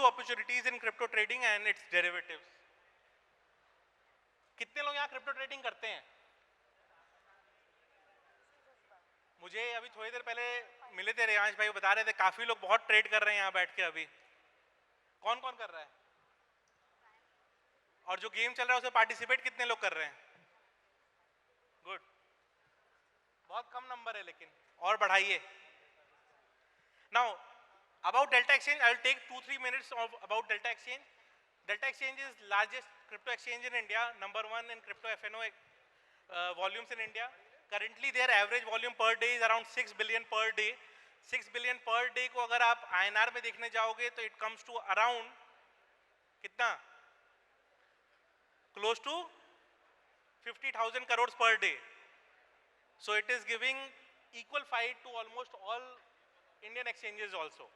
opportunities in crypto trading and its derivatives. कितने लोग यहाँ क्रिप्टो ट्रेडिंग करते हैं? मुझे अभी थोड़ी देर पहले मिले थे रेयांश भाई, वो बता रहे थे काफी लोग बहुत ट्रेड कर रहे हैं यहाँ बैठ के अभी। कौन कौन कर रहा है? और जो गेम चल रहा है उसमें पार्टिसिपेट कितने लोग कर रहे हैं? गुड, बहुत कम नंबर है लेकिन, और बढ़ाइए। Now about Delta Exchange, I will take 2-3 minutes about Delta Exchange. Delta Exchange is largest crypto exchange in India, number 1 in crypto FNO volumes in India. Currently their average volume per day is around 6 billion per day. 6 billion per day को अगर आप INR में देखने जाओगे तो it comes to around कितना? Close to 50,000 crores per day. So it is giving equal fight to almost all Indian exchanges also.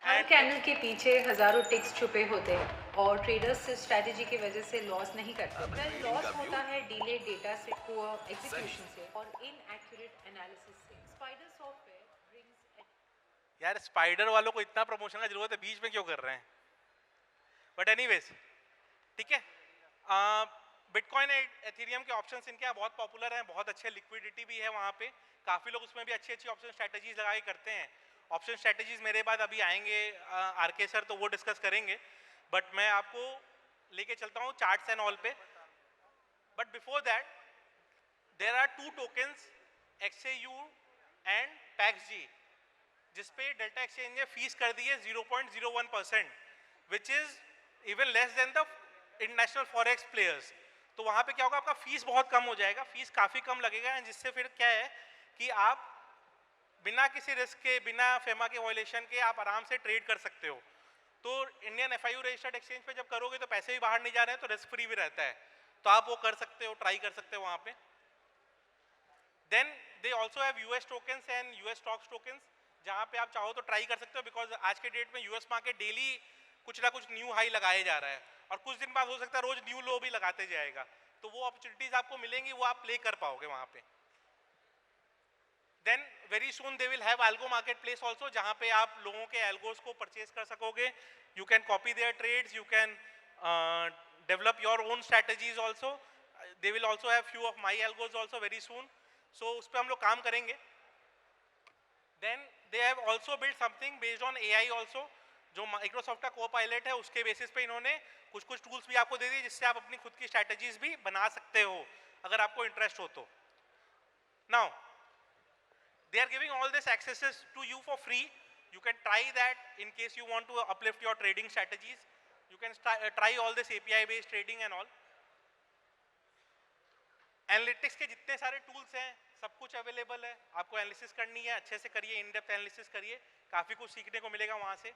Her candle के पीछे हजारों टिक्स छुपे होते हैं और ट्रेडर्स स्ट्रैटेजी की वजह से लॉस नहीं करते। लॉस होता है डिले डेटा से, पुअर एग्जीक्यूशन से और इनएक्यूरेट एनालिसिस से। Spider software brings. यार स्पाइडर वालों को इतना प्रमोशन का जरूरत है, बीच में क्यों कर रहे हैं? बट एनीवेज, ठीक है। बिटकॉइन एथेरियम के ऑप्शंस इनके यहाँ बहुत पॉपुलर हैं, बहुत अच्छे लिक्विडिटी भी है वहाँ पे, काफ़ी लोग उसमें भी अच्छी अच्छी ऑप्शन स्ट्रैटेजीज लगा के करते हैं। ऑप्शन स्ट्रैटेजीज मेरे बाद अभी आएंगे आरके सर, तो वो डिस्कस करेंगे, बट मैं आपको लेके चलता हूँ चार्ट्स एंड ऑल पे। But before that there are 2 tokens XAU and PAXG, जिसपे डेल्टा एक्सचेंज ने फीस कर दी है 0.01%, which is even less than the international forex players. तो वहाँ पे क्या होगा, आपका फीस बहुत कम हो जाएगा, फीस काफ़ी कम लगेगा, जिससे फिर क्या है कि आप बिना किसी रिस्क के, बिना फेमा के वायलेशन के आप आराम से ट्रेड कर सकते हो। तो इंडियन FIU रजिस्टर्ड एक्सचेंज पे जब करोगे तो पैसे भी बाहर नहीं जा रहे हैं, तो रिस्क फ्री भी रहता है, तो आप वो कर सकते हो, ट्राई कर सकते हो वहाँ पे। Then they also have US tokens and US stocks tokens, जहाँ पे आप चाहो तो ट्राई कर सकते हो, बिकॉज आज के डेट में US मार्केट डेली कुछ ना कुछ न्यू हाई लगाया जा रहा है, और कुछ दिन बाद हो सकता है रोज न्यू लो भी लगाते जाएगा, तो वो अपॉर्चुनिटीज आपको मिलेंगी, वो आप प्ले कर पाओगे वहाँ पे। Then very soon they will have algo marketplace also, जहाँ पे आप लोगों के algos को परचेज कर सकोगे। You can copy their trades, you can develop your own strategies also. They will also have few of my algos also very soon. So उस पे हम लोग काम करेंगे। Then they have also built something based on AI also, जो Microsoft का Copilot है, उसके बेसिस पे इन्होंने कुछ कुछ टूल्स भी आपको दे दिए, जिससे आप अपनी खुद की स्ट्रैटेजीज भी बना सकते हो अगर आपको इंटरेस्ट हो तो। Now they are giving all this accesses to you for free. You can try that in case you want to uplift your trading strategies. You can try all this API based trading and all. Analytics के जितने सारे tools हैं सब कुछ available है, आपको analysis करनी है अच्छे से करिए, इन डेप्थ एनालिसिस करिए, काफ़ी कुछ सीखने को मिलेगा वहाँ से।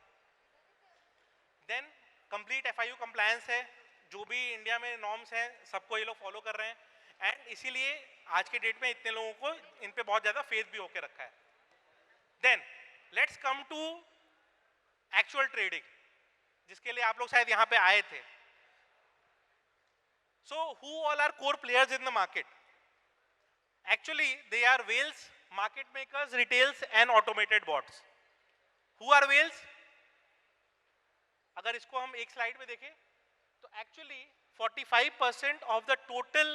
देन कंप्लीट FIU कंप्लायंस है, जो भी इंडिया में नॉर्म्स हैं सबको ये लोग फॉलो कर रहे हैं, एंड इसीलिए आज के डेट में इतने लोगों को इन पे बहुत ज़्यादा फेथ भी होके रखा है। Then let's come to actual trading, जिसके लिए आप लोग शायद यहाँ पे आए थे। So who all are core players in the market? Actually they are whales, market makers, retails and automated bots. Who are whales? अगर इसको हम एक स्लाइड में देखें तो actually 45% of the total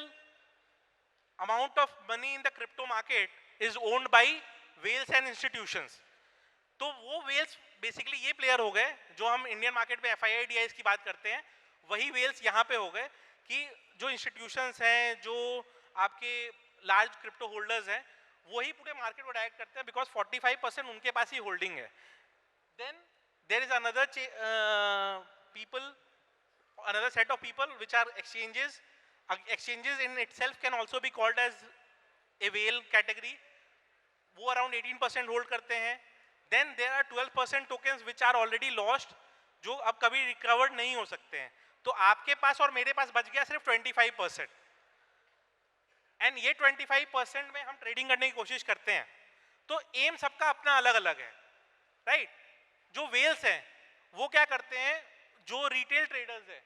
amount of money in the crypto market is owned by whales and institutions. तो वो whales basically ये player हो गए जो हम इंडियन मार्केट पे FII-DIs की बात करते हैं, वही whales यहाँ पे हो गए कि जो इंस्टीट्यूशंस हैं, जो आपके लार्ज क्रिप्टो होल्डर्स हैं, वही पूरे मार्केट को डायरेक्ट करते हैं, बिकॉज 45% उनके पास ही होल्डिंग है। Then there is another people, another set of people which are exchanges. Exchanges in itself can also be called as a well category, वो अराउंड 18% होल्ड करते हैं। Then there are 12% tokens which are already lost, जो अब कभी recovered नहीं हो सकते हैं। तो आपके पास और मेरे पास बच गया सिर्फ 25%, एंड ये 25% में हम ट्रेडिंग करने की कोशिश करते हैं। तो एम सबका अपना अलग अलग है, राइट? जो वेल्स हैं वो क्या करते हैं, जो रिटेल ट्रेडर्स हैं,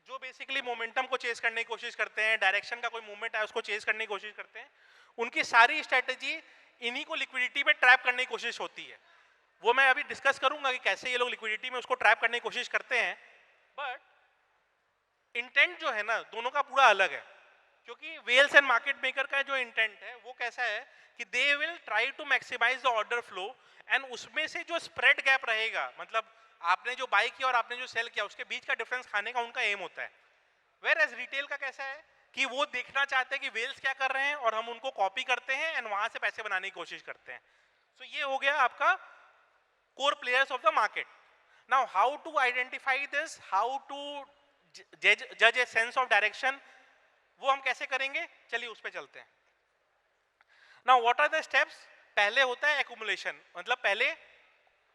जो बेसिकली मोमेंटम को चेस करने की कोशिश करते हैं, डायरेक्शन का कोई मूवमेंट है उसको चेस करने की कोशिश करते हैं, उनकी सारी स्ट्रैटेजी इन्हीं को लिक्विडिटी में ट्रैप करने की कोशिश होती है। वो मैं अभी डिस्कस करूंगा कि कैसे ये लोग लिक्विडिटी में उसको ट्रैप करने की कोशिश करते हैं, बट इंटेंट जो है ना दोनों का पूरा अलग है। क्योंकि वेल्स एंड मार्केट मेकर का जो इंटेंट है वो कैसा है कि they will try to maximise the order flow, and उसमें से जो स्प्रेड गैप रहेगा, मतलब आपने जो बाई किया और आपने जो सेल किया उसके बीच का डिफरेंस खाने का उनका एम होता है। वेयर एज रिटेल का कैसा है कि वो देखना चाहते हैं कि वेल्स क्या कर रहे हैं और हम उनको कॉपी करते हैं एंड वहां से पैसे बनाने की कोशिश करते हैं। सो ये हो गया आपका core players of the market. Now how to identify this, how to judge a sense of direction, वो हम कैसे करेंगे, चलिए उस पे चलते हैं। Now what are the steps? पहले होता है accumulation, मतलब पहले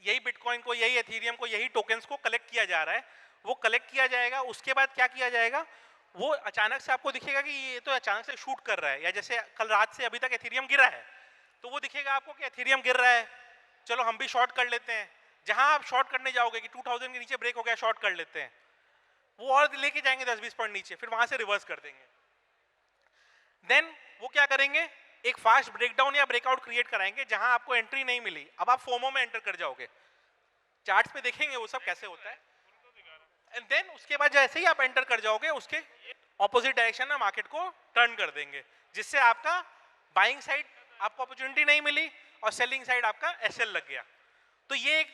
यही बिटकॉइन को, यही एथीरियम को, यही टोकन्स को कलेक्ट किया जा रहा है, वो कलेक्ट किया जाएगा। उसके बाद क्या किया जाएगा, वो अचानक से आपको दिखेगा कि ये तो अचानक से शूट कर रहा है, या जैसे कल रात से अभी तक एथीरियम गिरा है तो वो दिखेगा आपको कि एथीरियम गिर रहा है, चलो हम भी शॉर्ट कर लेते हैं। जहां आप शॉर्ट करने जाओगे कि 2000 के नीचे ब्रेक हो गया, शॉर्ट कर लेते हैं, वो और लेके जाएंगे 10-20 पॉइंट नीचे, फिर वहां से रिवर्स कर देंगे। देन वो क्या करेंगे, एक फास्ट ब्रेकडाउन या ब्रेकआउट क्रिएट कराएंगे जहां आपको एंट्री नहीं मिली, अब आप फोमो में एंटर कर जाओगे। चार्ट्स पे देखेंगे वो सब कैसे होता है। एंड देन उसके बाद जैसे ही आप एंटर कर जाओगे उसके ऑपोजिट डायरेक्शन में मार्केट को टर्न कर देंगे, जिससे आपका बाइंग साइड आपको अपॉर्चुनिटी नहीं मिली और सेलिंग साइड आपका एसएल लग गया। तो ये एक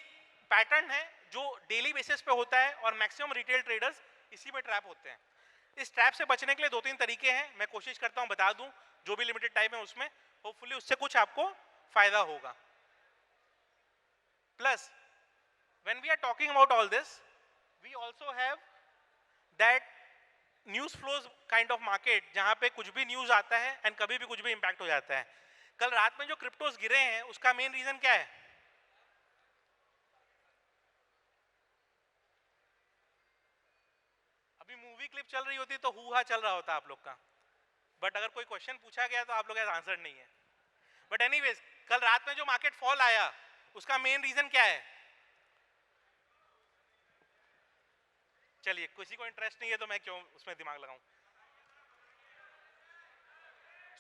पैटर्न है जो डेली बेसिस पे होता है और मैक्सिमम रिटेल ट्रेडर्स इसी में ट्रैप होते हैं। इस ट्रैप से बचने के लिए 2-3 तरीके हैं, मैं कोशिश करता हूं बता दूं जो भी लिमिटेड टाइम है उसमें, होपफुली उससे कुछ आपको फायदा होगा। Plus when we are talking about all this, we also have that news flows kind of market जहां पे कुछ भी न्यूज आता है एंड कभी भी कुछ भी इंपैक्ट हो जाता है। कल रात में जो क्रिप्टोस गिरे हैं उसका मेन रीजन क्या है, अभी मूवी क्लिप चल रही होती तो हुआ चल रहा होता आप लोग का, बट अगर कोई क्वेश्चन पूछा गया तो आप लोग का आंसर नहीं है। बट एनीवेज, कल रात में जो मार्केट फॉल आया उसका मेन रीजन क्या है, चलिए किसी को इंटरेस्ट नहीं है तो मैं क्यों उसमें दिमाग लगाऊं।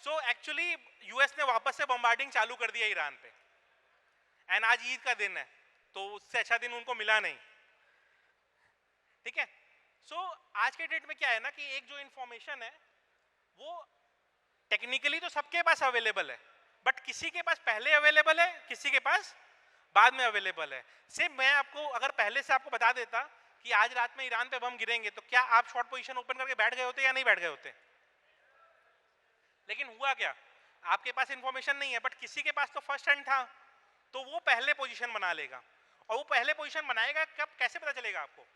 सो एक्चुअली यूएस ने वापस से बम्बार्डिंग चालू कर दिया ईरान पे, एंड आज ईद का दिन है तो उससे अच्छा दिन उनको मिला नहीं, ठीक है। सो आज के डेट में क्या है ना कि एक जो इंफॉर्मेशन है वो टेक्निकली तो सबके पास अवेलेबल है, बट किसी के पास पहले अवेलेबल है, किसी के पास बाद में अवेलेबल है। सिर्फ मैं आपको अगर पहले से आपको बता देता कि आज रात में ईरान पे बम गिरेंगे तो क्या आप शॉर्ट पोजीशन ओपन करके बैठ गए होते या नहीं बैठ गए होते। लेकिन हुआ क्या, आपके पास इंफॉर्मेशन नहीं है बट किसी के पास तो फर्स्ट हैंड था, तो वो पहले पोजीशन बना लेगा। और वो पहले पोजीशन बनाएगा कब, कैसे पता चलेगा आपको,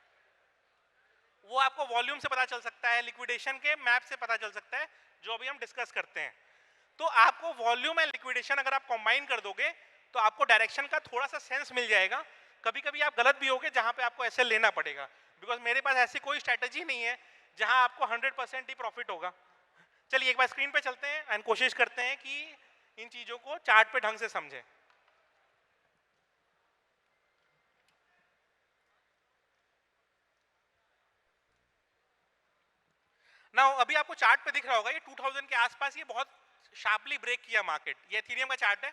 वो आपको वॉल्यूम से पता चल सकता है, लिक्विडेशन के मैप से पता चल सकता है, जो अभी हम डिस्कस करते हैं। तो आपको वॉल्यूम एंड लिक्विडेशन अगर आप कंबाइन कर दोगे तो आपको डायरेक्शन का थोड़ा सा सेंस मिल जाएगा। कभी कभी आप गलत भी होगे जहां पे आपको एसएल लेना पड़ेगा, बिकॉज मेरे पास ऐसी कोई स्ट्रैटेजी नहीं है जहां आपको 100% ही प्रॉफिट होगा। चलिए एक बार स्क्रीन पे चलते हैं एंड कोशिश करते हैं कि इन चीजों को चार्ट पे ढंग से समझें। ना अभी आपको चार्ट पे दिख रहा होगा ये 2000 के आसपास ये बहुत शार्पली ब्रेक किया मार्केट, ये एथेरियम का चार्ट है,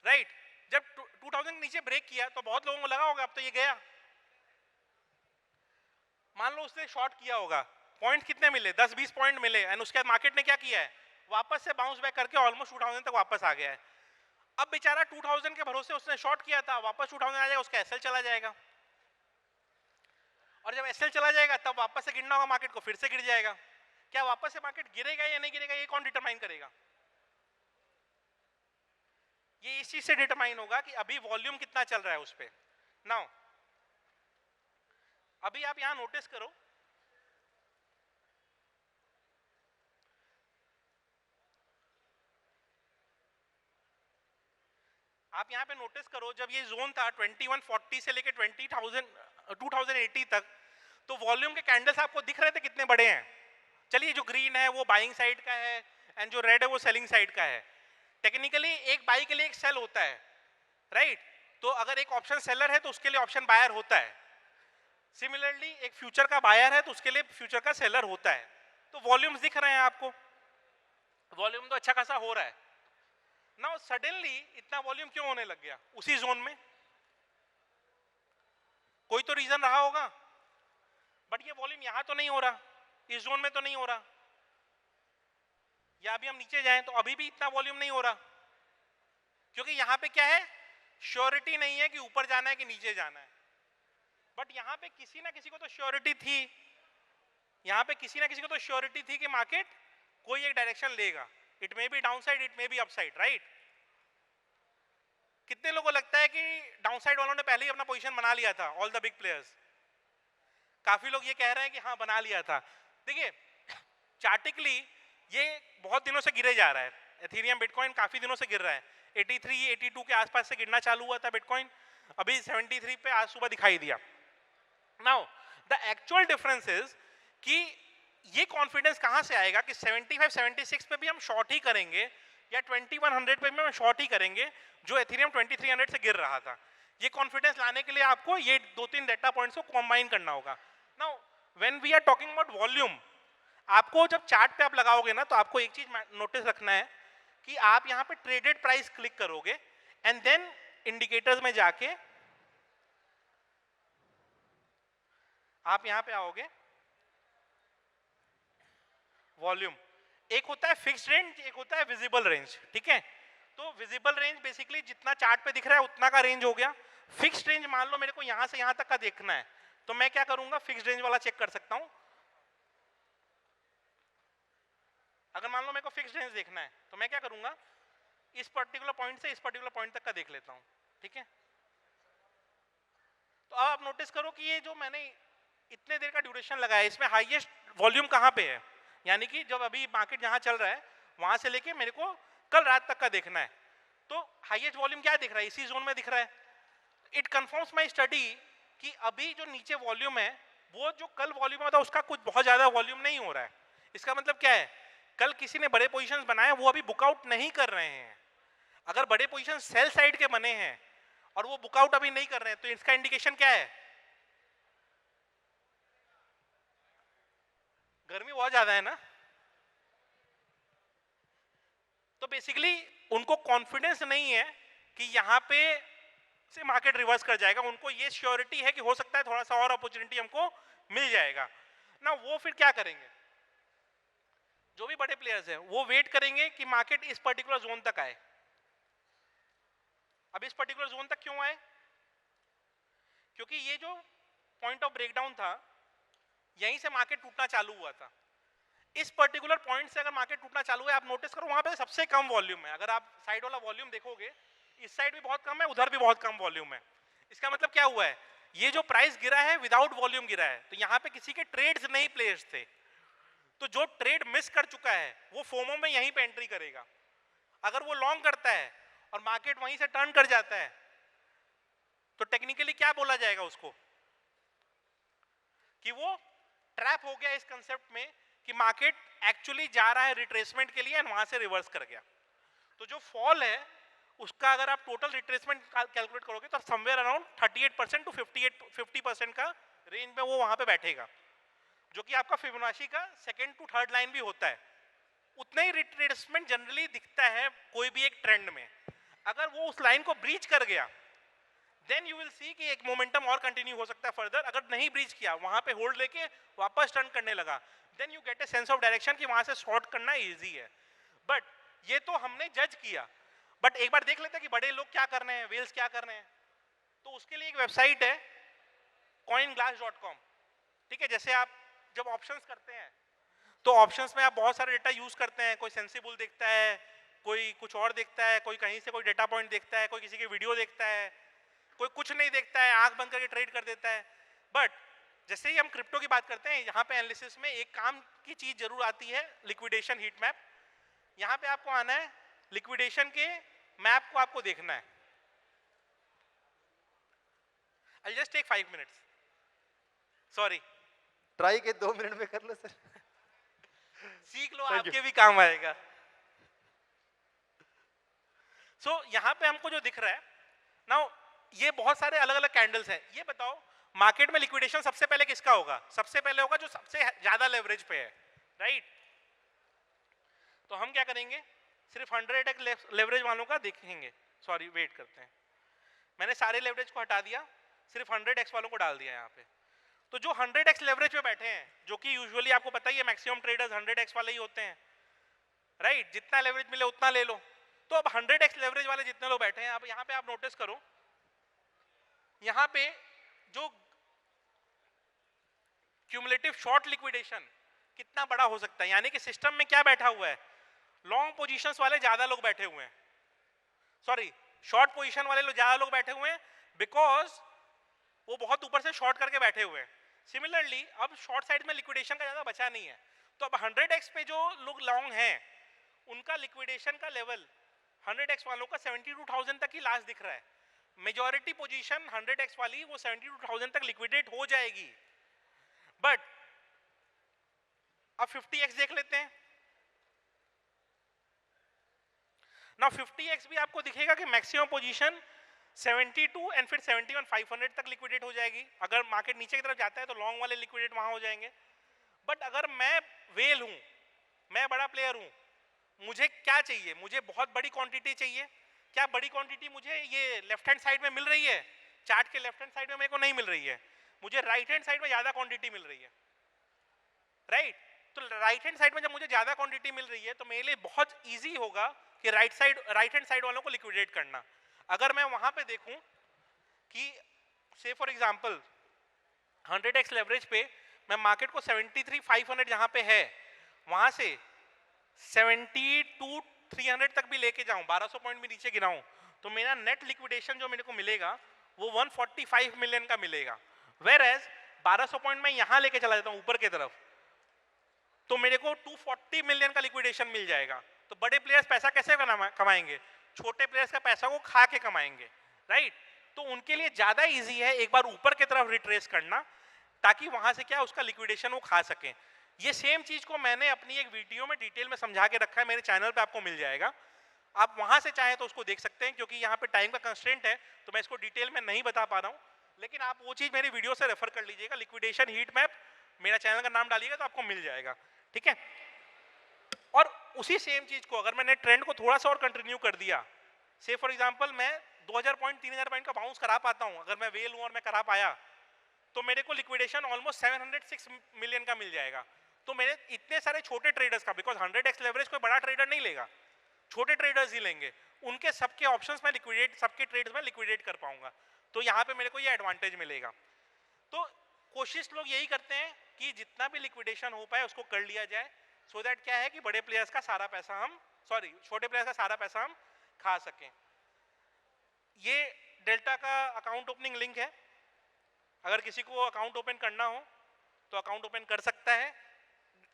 राइट। जब 2000 नीचे ब्रेक किया तो बहुत लोगों को लगा होगा अब तो ये गया, मान लो उसने शॉर्ट किया होगा, पॉइंट कितने मिले, 10-20 पॉइंट मिले, एंड उसके बाद मार्केट ने क्या किया है, वापस से बाउंस बैक करके ऑलमोस्ट 2000 तक वापस आ गया है। अब बेचारा 2000 के भरोसे उसने शॉर्ट किया था, वापस 2000 आ जाएगा, उसका एसएल चला जाएगा, और जब एसएल चला जाएगा तब वापस से गिरना होगा मार्केट को, फिर से गिर जाएगा। क्या वापस से मार्केट गिरेगा या नहीं गिरेगा ये कौन डिटरमाइन करेगा, ये इस चीज से डिटरमाइन होगा कि अभी वॉल्यूम कितना चल रहा है उस पे। नाउ अभी आप यहां नोटिस करो, आप यहां पे नोटिस करो जब ये जोन था 2140 से लेके 2080 तक, तो वॉल्यूम के कैंडल्स आपको दिख रहे थे कितने बड़े हैं। चलिए जो ग्रीन है वो बाइंग साइड का है एंड जो रेड है वो सेलिंग साइड का है। टेक्निकली एक बाई के लिए एक सेल होता है, राइट। तो अगर एक ऑप्शन सेलर है तो उसके लिए ऑप्शन बायर होता है, सिमिलरली एक फ्यूचर का बायर है तो उसके लिए फ्यूचर का सेलर होता है। तो वॉल्यूम्स दिख रहे हैं आपको, वॉल्यूम तो अच्छा खासा हो रहा है। नाउ सडनली इतना वॉल्यूम क्यों होने लग गया उसी जोन में? कोई तो रीजन रहा होगा, बट ये वॉल्यूम यहां तो नहीं हो रहा, इस जोन में तो नहीं हो रहा, या अभी हम नीचे जाएं तो अभी भी इतना वॉल्यूम नहीं हो रहा, क्योंकि यहां पे क्या है, श्योरिटी नहीं है कि ऊपर जाना है कि नीचे जाना है। बट यहां पे किसी ना किसी को तो श्योरिटी थी, यहां पे किसी ना किसी को तो श्योरिटी थी कि मार्केट कोई एक डायरेक्शन लेगा, it may be down side, it may be up side, right? कितने लोगों को लगता है कि डाउन साइड वालों ने पहले ही अपना पोजीशन बना लिया था, ऑल द बिग प्लेयर्स? काफी लोग ये कह रहे हैं कि हाँ बना लिया था। देखिए चार्टिकली ये बहुत दिनों से गिरे जा रहा है, एथेरियम बिटकॉइन काफी दिनों से गिर रहा है, 83 82 के आसपास से गिरना चालू हुआ था बिटकॉइन, अभी 73 पे आज सुबह दिखाई दिया। Now the actual difference is कि ये कॉन्फिडेंस कहां से आएगा कि 75 76 पे भी हम शॉर्ट ही करेंगे या 2100 पे भी हम शॉर्ट ही करेंगे, जो एथेरियम 2300 से गिर रहा था। ये कॉन्फिडेंस लाने के लिए आपको ये 2-3 डेटा पॉइंट्स को कंबाइन करना होगा। Now when we are talking about volume, आपको जब चार्ट पे आप लगाओगे ना, तो आपको एक चीज नोटिस रखना है कि आप यहाँ पे ट्रेडेड प्राइस क्लिक करोगे एंड देन इंडिकेटर्स में जाके आप यहाँ पे आओगे, वॉल्यूम, एक होता है फिक्स्ड रेंज, एक होता है विजिबल रेंज, ठीक है? तो विजिबल रेंज बेसिकली जितना चार्ट पे दिख रहा है उतना का रेंज हो गया। फिक्स्ड रेंज मान लो मेरे को यहां से यहां तक का देखना है, तो मैं क्या करूंगा, फिक्स्ड रेंज वाला चेक कर सकता हूं। अगर मान लो मेरे को फिक्स्ड रेंज देखना है तो मैं क्या करूंगा, इस पर्टिकुलर पॉइंट से इस पर्टिकुलर पॉइंट तक का देख लेता हूं, ठीक है? तो अब आप नोटिस करो कि ये जो मैंने इतने देर का ड्यूरेशन लगाया, इसमें हाईएस्ट वॉल्यूम कहां पे है, यानी कि जब अभी मार्केट जहां चल रहा है वहां से लेके मेरे को कल रात तक का देखना है, तो हाईएस्ट वॉल्यूम क्या दिख रहा है, इसी जोन में दिख रहा है। इट कंफर्म्स माय स्टडी कि अभी जो नीचे वॉल्यूम है वो जो कल वॉल्यूम था उसका कुछ बहुत ज्यादा वॉल्यूम नहीं हो रहा है। इसका मतलब क्या है, कल किसी ने बड़े पोजीशंस बनाए, वो अभी बुकआउट नहीं कर रहे हैं। अगर बड़े पोजीशन सेल साइड के बने हैं और वो बुकआउट अभी नहीं कर रहे हैं, तो इसका इंडिकेशन क्या है, गर्मी बहुत ज्यादा है ना। तो बेसिकली उनको कॉन्फिडेंस नहीं है कि यहाँ पे से मार्केट रिवर्स कर जाएगा, उनको ये श्योरिटी है कि हो सकता है थोड़ा सा और अपॉर्चुनिटी हमको मिल जाएगा ना। वो फिर क्या करेंगे, जो भी बड़े प्लेयर्स हैं वो वेट करेंगे कि मार्केट इस पर्टिकुलर जोन तक आए। अब इस पर्टिकुलर जोन तक क्यों आए, क्योंकि ये जो पॉइंट ऑफ ब्रेकडाउन था यहीं से मार्केट टूटना चालू हुआ था। इस पर्टिकुलर पॉइंट से अगर मार्केट टूटना चालू है, आप नोटिस करो वहां पे सबसे कम वॉल्यूम है। अगर आप साइड वाला वॉल्यूम देखोगे, इस साइड भी बहुत कम है, उधर भी बहुत कम वॉल्यूम है। इसका मतलब क्या हुआ है, ये जो प्राइस गिरा है विदाउट वॉल्यूम गिरा है, तो यहाँ पे किसी के ट्रेड्स नहीं प्लेस थे, तो जो ट्रेड मिस कर चुका है वो फोमो में यहीं पे एंट्री करेगा। अगर वो लॉन्ग करता है और मार्केट वहीं से टर्न कर जाता है, तो टेक्निकली क्या बोला जाएगा उसको, कि वो ट्रैप हो गया इस कंसेप्ट में कि मार्केट एक्चुअली जा रहा है रिट्रेसमेंट के लिए और वहां से रिवर्स कर गया। तो जो फॉल है उसका अगर आप टोटल रिट्रेसमेंट कैलकुलेट करोगे तो समवेयर अराउंड 38% टू 50% का रेंज में वो वहां पे बैठेगा, जो कि आपका फिबोनाची का सेकंड टू थर्ड लाइन भी होता है। उतना ही रिट्रेसमेंट जनरली दिखता है कोई भी एक ट्रेंड में। अगर वो उस लाइन को ब्रीच कर गया, देन यू विल सी कि एक मोमेंटम और कंटिन्यू हो सकता है फर्दर। अगर नहीं ब्रीच किया, वहां पे होल्ड लेके वापस टर्न करने लगा, then you get a sense of direction कि वहां से शॉर्ट करना इजी है। बट ये तो हमने जज किया, बट एक बार देख लेते हैं कि बड़े लोग क्या कर रहे हैं, वेल्स क्या कर रहे हैं। तो उसके लिए एक वेबसाइट है coinglass.com, ठीक है? जैसे आप जब ऑप्शंस करते हैं तो ऑप्शंस में आप बहुत सारे डेटा यूज करते हैं, कोई सेंसिबल देखता है, कोई कुछ और देखता है, कोई कहीं से कोई डेटा पॉइंट देखता है, कोई किसी की वीडियो देखता है, कोई कुछ नहीं देखता है, आंख बंद करके ट्रेड कर देता है। बट जैसे ही हम क्रिप्टो की बात करते हैं, यहाँ पे एनालिसिस में एक काम की चीज जरूर आती है, लिक्विडेशन हीट मैप। यहाँ पे आपको आना है, लिक्विडेशन के मैप को आपको देखना है। I'll just take 5 minutes. Sorry. Try के 2 मिनट में कर लो सर। सीख लो, आपके भी काम आएगा। सो यहाँ पे हमको जो दिख रहा है नाउ, ये बहुत सारे अलग अलग कैंडल्स हैं। ये बताओ मार्केट में लिक्विडेशन सबसे पहले किसका होगा? सबसे पहले होगा जो सबसे ज्यादा लेवरेज पे है, राइट? तो हम क्या करेंगे, सिर्फ 100x लेवरेज वालों का देखेंगे, सॉरी वेट करते हैं, मैंने सारे लेवरेज को हटा दिया, सिर्फ 100x वालों को डाल दिया यहाँ पे। तो जो 100x लेवरेज पे बैठे हैं, जो कि यूजुअली आपको पता ही है मैक्सिमम ट्रेडर्स 100x वाले ही होते हैं, राइट, जितना लेवरेज मिले उतना ले लो। तो अब 100x लेवरेज वाले जितने लोग बैठे हैं, अब यहाँ पे आप नोटिस करो, यहाँ पे जो क्यूमुलेटिव शॉर्ट लिक्विडेशन कितना बड़ा हो सकता है, यानी कि सिस्टम में क्या बैठा हुआ है, लॉन्ग पोजीशंस वाले ज्यादा लोग बैठे हुए हैं, सॉरी शॉर्ट पोजीशन वाले लोग ज्यादा लोग बैठे हुए हैं, बिकॉज वो बहुत ऊपर से शॉर्ट करके बैठे हुए हैं। सिमिलरली अब शॉर्ट साइड में लिक्विडेशन का ज्यादा बचा नहीं है, तो अब 100x पे जो लोग लॉन्ग हैं उनका लिक्विडेशन का लेवल 100x वालों का 72,000 तक ही लास्ट दिख रहा है। मेजॉरिटी पोजीशन 100x वाली वो 72,000 तक लिक्विडेट हो जाएगी। बट अब 50x देख लेते हैं ना, 50x भी आपको दिखेगा कि मैक्सिमम पोजीशन 72 एंड फिर 71,500 तक लिक्विडेट हो जाएगी। अगर मार्केट नीचे की तरफ जाता है तो लॉन्ग वाले लिक्विडेट वहां हो जाएंगे। बट अगर मैं वेल हूं, मैं बड़ा प्लेयर हूं, मुझे क्या चाहिए, मुझे बहुत बड़ी क्वांटिटी चाहिए। क्या बड़ी क्वांटिटी मुझे ये लेफ्ट हैंड साइड में मिल रही है? चार्ट के लेफ्ट हैंड साइड में मेरे को नहीं मिल रही है, मुझे राइट हैंड साइड में ज्यादा क्वांटिटी मिल रही है, राइट। तो राइट हैंड साइड में जब मुझे ज्यादा क्वांटिटी मिल रही है तो मेरे लिए बहुत इजी होगा कि राइट हैंड साइड वालों को लिक्विडेट करना। अगर मैं वहां पे देखूं कि से फॉर एग्जांपल 100x लेवरेज पे मैं मार्केट को 73,500 जहां पे है वहां से 72,300 तक भी लेके जाऊं, 1200 पॉइंट भी नीचे गिराऊं, तो मेरा नेट लिक्विडेशन जो मेरे को मिलेगा वो 145 मिलियन का मिलेगा। वेयर एज 1200 पॉइंट में यहां लेके चला जाता हूं ऊपर की तरफ तो मेरे को 240 मिलियन का लिक्विडेशन मिल जाएगा। तो बड़े प्लेयर्स पैसा कैसे कमाएंगे? छोटे प्लेयर्स का पैसा को खा के कमाएंगे, राइट। तो उनके लिए ज्यादा इजी है एक बार ऊपर की तरफ रिट्रेस करना, ताकि वहां से क्या उसका लिक्विडेशन वो खा सके। ये सेम चीज को मैंने अपनी एक वीडियो में डिटेल में समझा के रखा है, मेरे चैनल पे आपको मिल जाएगा, आप वहां से चाहे तो उसको देख सकते हैं। क्योंकि यहाँ पे टाइम का कंस्ट्रेंट है तो मैं इसको डिटेल में नहीं बता पा रहा हूँ, लेकिन आप वो चीज मेरी वीडियो से रेफर कर लीजिएगा, लिक्विडेशन हीट मैप, मेरा चैनल का नाम डालिएगा तो आपको मिल जाएगा, ठीक है। और उसी सेम चीज को अगर मैंने ट्रेंड को थोड़ा सा और कंटिन्यू कर दिया, से फॉर एग्जांपल मैं 2000 पॉइंट 3000 पॉइंट का बाउंस करा पाता हूं, अगर मैं वेल हूं और मैं करा पाया तो मेरे को लिक्विडेशन ऑलमोस्ट 706 मिलियन का मिल जाएगा। तो मेरे इतने सारे छोटे ट्रेडर्स का, बिकॉज 100x लेवरेज कोई बड़ा ट्रेडर नहीं लेगा, छोटे ट्रेडर्स ही लेंगे, उनके सबके ऑप्शंस में लिक्विडेट, सबके ट्रेड्स में लिक्विडेट कर पाऊंगा। तो यहाँ पे मेरे को ये एडवांटेज मिलेगा। तो कोशिश लोग यही करते हैं कि जितना भी लिक्विडेशन हो पाए उसको कर लिया जाए, सो दैट क्या है कि बड़े प्लेयर्स का सारा पैसा हम, सॉरी छोटे प्लेयर्स का सारा पैसा हम खा सकें। ये डेल्टा का अकाउंट ओपनिंग लिंक है, अगर किसी को अकाउंट ओपन करना हो तो अकाउंट ओपन कर सकता है।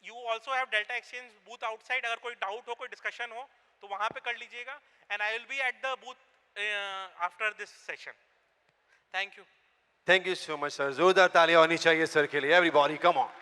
You also have delta exchange booth outside, अगर कोई डाउट हो, कोई डिस्कशन हो तो वहां पे कर लीजिएगा, and I will be at the booth after this session. Thank you. Thank you so much sir, जोरदार तालियां होनी चाहिए सर के लिए, एवरीबॉडी कम ऑन।